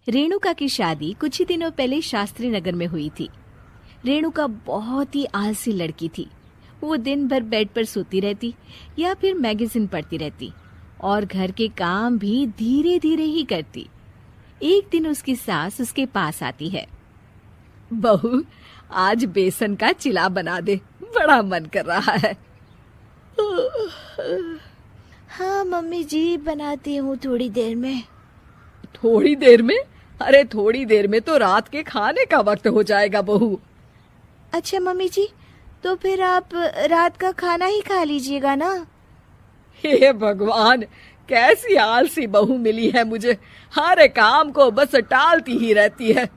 रेणुका की शादी कुछ ही दिनों पहले शास्त्री नगर में हुई थी। रेणुका बहुत ही आलसी लड़की थी। वो दिन भर बेड पर सोती रहती या फिर मैगजीन पढ़ती रहती और घर के काम भी धीरे धीरे ही करती। एक दिन उसकी सास उसके पास आती है। बहू, आज बेसन का चिला बना दे, बड़ा मन कर रहा है। हाँ मम्मी जी, बनाती हूँ थोड़ी देर में। थोड़ी देर में? अरे थोड़ी देर में तो रात के खाने का वक्त हो जाएगा बहू। अच्छा मम्मी जी, तो फिर आप रात का खाना ही खा लीजिएगा ना। हे भगवान, कैसी आलसी बहू मिली है मुझे, हर काम को बस टालती ही रहती है।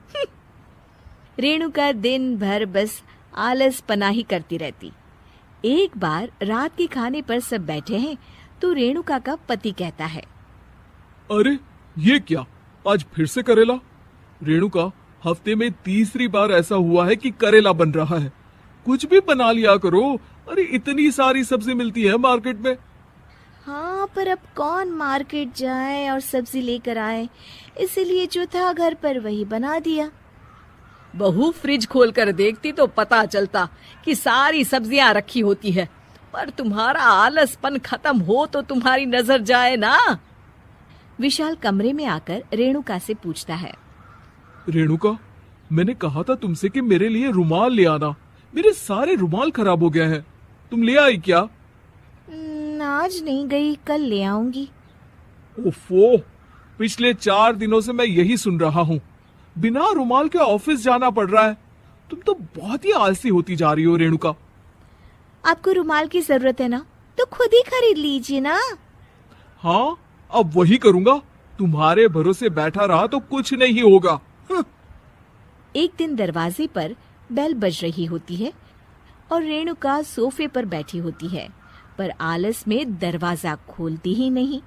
रेणुका दिन भर बस आलस पना ही करती रहती। एक बार रात के खाने पर सब बैठे हैं तो रेणुका का पति कहता है, अरे ये क्या, आज फिर से करेला? रेणुका, हफ्ते में तीसरी बार ऐसा हुआ है कि करेला बन रहा है। कुछ भी बना लिया करो। अरे इतनी सारी सब्जी मिलती है मार्केट में। हाँ, पर अब कौन मार्केट जाए और सब्जी लेकर आए, इसलिए जो था घर पर वही बना दिया। बहू, फ्रिज खोल कर देखती तो पता चलता कि सारी सब्जियां रखी होती है, पर तुम्हारा आलसपन खत्म हो तो तुम्हारी नजर जाए ना। विशाल कमरे में आकर रेणुका से पूछता है, रेणुका, मैंने कहा था तुमसे कि मेरे लिए रुमाल ले आना। मेरे सारे रुमाल खराब हो गए हैं। तुम ले आई क्या? आज नहीं गई, कल ले आऊंगी। ओफो, पिछले 4 दिनों से मैं यही सुन रहा हूँ। बिना रुमाल के ऑफिस जाना पड़ रहा है। तुम तो बहुत ही आलसी होती जा रही हो रेणुका। आपको रुमाल की जरूरत है ना, तो खुद ही खरीद लीजिए ना। हाँ, अब वही करूंगा। तुम्हारे भरोसे बैठा रहा तो कुछ नहीं होगा। एक दिन दरवाजे पर बेल बज रही होती है और रेणुका सोफे पर बैठी होती है, पर आलस में दरवाजा खोलती ही नहीं।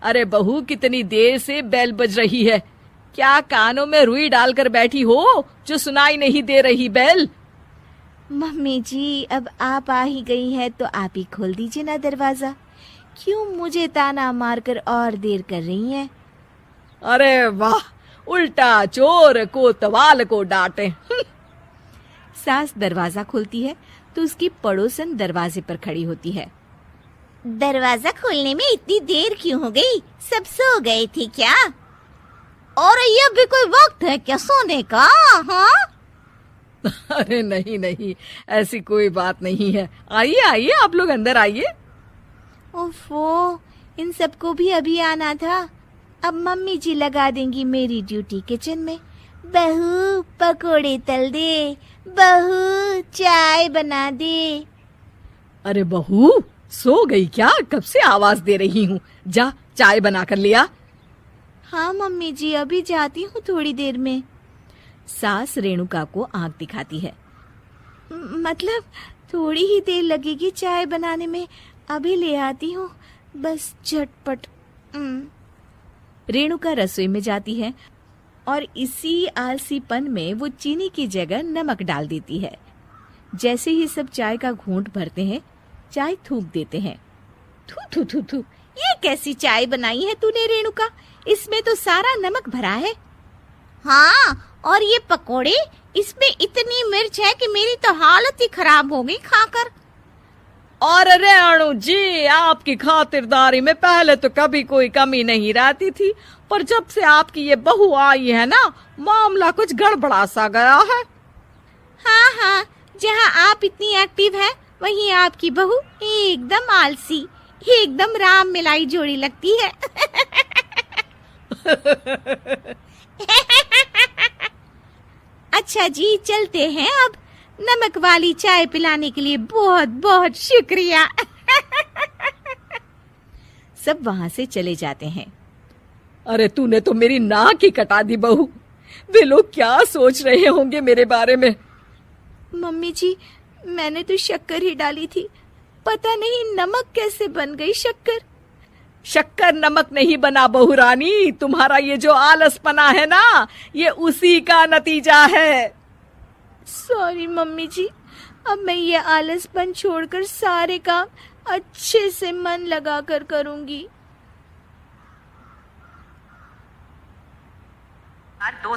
अरे बहू, कितनी देर से बेल बज रही है? क्या कानों में रुई डालकर बैठी हो जो सुनाई नहीं दे रही बेल? मम्मी जी, अब आप आ ही गई हैं तो आप ही खोल दीजिए ना दरवाजा। क्यों मुझे ताना मारकर और देर कर रही हैं? अरे वाह, उल्टा चोर को तवाल को डांटे। सास दरवाजा खोलती है तो उसकी पड़ोसन दरवाजे पर खड़ी होती है। दरवाजा खोलने में इतनी देर क्यों हो गई? सब सो गए थे क्या? और ये भी कोई वक्त है क्या सोने का? हाँ? अरे नहीं नहीं, ऐसी कोई बात नहीं है। आइए आइए, आप लोग अंदर आइए। ओफो, इन सबको भी अभी आना था। अब मम्मी जी लगा देंगी मेरी ड्यूटी किचन में। बहू पकोड़े तल दे, बहू चाय बना दे। अरे बहू, सो गई क्या? कब से आवाज दे रही हूँ, जा चाय बना कर लिया। हाँ मम्मी जी, अभी जाती हूँ थोड़ी देर में। सास रेणुका को आंख दिखाती है। मतलब थोड़ी ही देर लगेगी चाय बनाने में, अभी ले आती हूँ, बस झटपट। रेणुका रसोई में जाती है और इसी आलसीपन में वो चीनी की जगह नमक डाल देती है। जैसे ही सब चाय का घूंट भरते हैं, चाय थूक देते हैं। थू थू थू थू, ये कैसी चाय बनाई है तूने रेणुका? इसमें तो सारा नमक भरा है। हाँ, और ये पकोड़े, इसमें इतनी मिर्च है कि मेरी तो हालत ही खराब हो गई खाकर। और रेणु जी, आपकी खातिरदारी में पहले तो कभी कोई कमी नहीं रहती थी, पर जब से आपकी ये बहू आई है ना, मामला कुछ गड़बड़ा सा गया है। हाँ हाँ, जहाँ आप इतनी एक्टिव हैं, वहीं आपकी बहू एकदम आलसी, एकदम राम मिलाई जोड़ी लगती है। अच्छा जी, चलते हैं अब। नमक वाली चाय पिलाने के लिए बहुत बहुत शुक्रिया। सब वहां से चले जाते हैं। अरे तूने तो मेरी नाक ही कटा दी बहू। वे लोग क्या सोच रहे होंगे मेरे बारे में? मम्मी जी, मैंने तो शक्कर ही डाली थी, पता नहीं नमक कैसे बन गई शक्कर। शक्कर नमक नहीं बना बहू रानी, तुम्हारा ये जो आलसपना है ना, ये उसी का नतीजा है। सॉरी मम्मी जी, अब मैं ये आलसपन छोड़कर सारे काम अच्छे से मन लगाकर करूंगी। हर 2